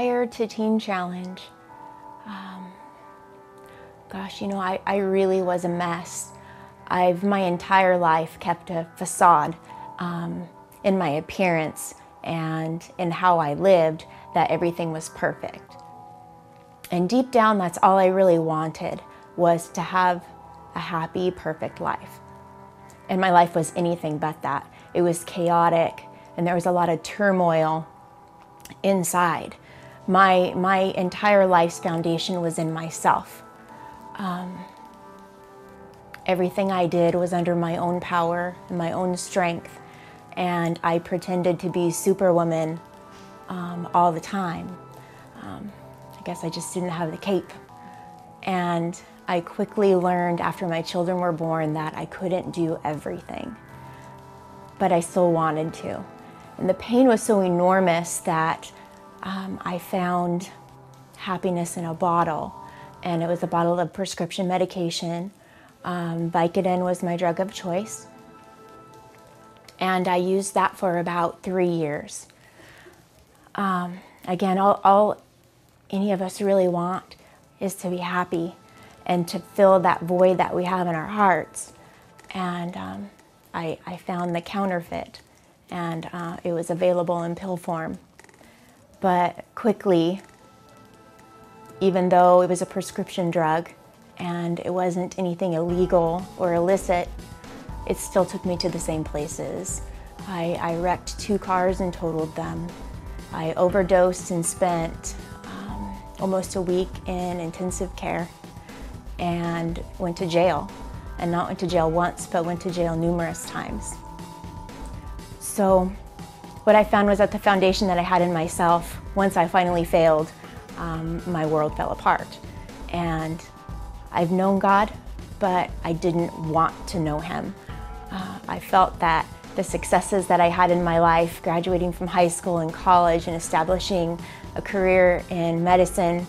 prior to Teen Challenge, gosh, you know, I really was a mess. I've my entire life kept a facade in my appearance and in how I lived, that everything was perfect. And deep down, that's all I really wanted, was to have a happy, perfect life. And my life was anything but that. It was chaotic, and there was a lot of turmoil inside. My entire life's foundation was in myself. Everything I did was under my own power and my own strength, and I pretended to be Superwoman all the time. I guess I just didn't have the cape. And I quickly learned after my children were born that I couldn't do everything, but I still wanted to. And the pain was so enormous that I found happiness in a bottle, and it was a bottle of prescription medication. Vicodin was my drug of choice, and I used that for about 3 years. Again, all any of us really want is to be happy and to fill that void that we have in our hearts. And I found the counterfeit, and it was available in pill form. But quickly, even though it was a prescription drug and it wasn't anything illegal or illicit, it still took me to the same places. I wrecked 2 cars and totaled them. I overdosed and spent almost a week in intensive care and went to jail. And not went to jail once, but went to jail numerous times. So what I found was that the foundation that I had in myself, once I finally failed, my world fell apart. And I've known God, but I didn't want to know Him. I felt that the successes that I had in my life, graduating from high school and college and establishing a career in medicine,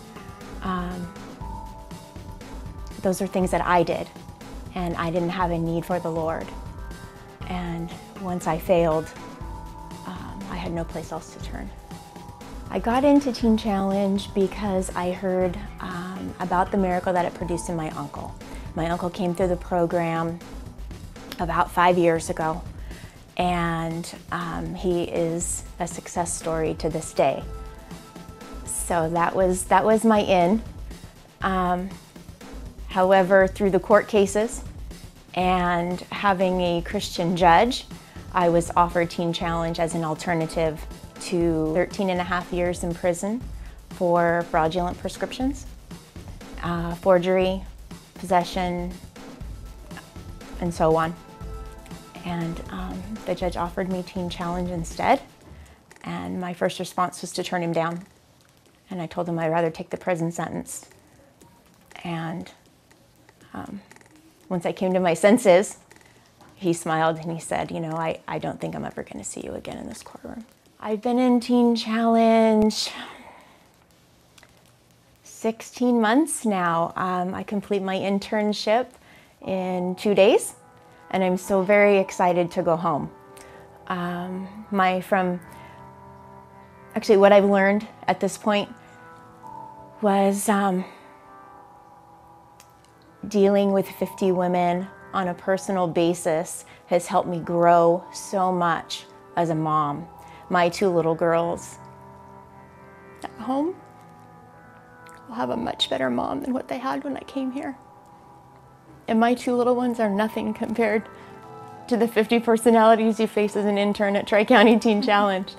those are things that I did, and I didn't have a need for the Lord. And once I failed, I had no place else to turn. I got into Teen Challenge because I heard about the miracle that it produced in my uncle. My uncle came through the program about 5 years ago, and he is a success story to this day. So that was my in. However, through the court cases and having a Christian judge, I was offered Teen Challenge as an alternative to 13.5 years in prison for fraudulent prescriptions, forgery, possession, and so on. And the judge offered me Teen Challenge instead, and my first response was to turn him down. And I told him I'd rather take the prison sentence. And once I came to my senses, he smiled and he said, you know, I don't think I'm ever going to see you again in this courtroom. I've been in Teen Challenge 16 months now. I complete my internship in 2 days, and I'm so very excited to go home. Actually, what I've learned at this point was dealing with 50 women on a personal basis has helped me grow so much as a mom. My 2 little girls at home will have a much better mom than what they had when I came here. And my 2 little ones are nothing compared to the 50 personalities you face as an intern at Tri-County Teen Challenge.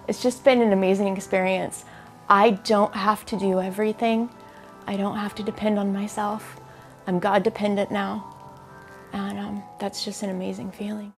It's just been an amazing experience. I don't have to do everything. I don't have to depend on myself. I'm God dependent now, and that's just an amazing feeling.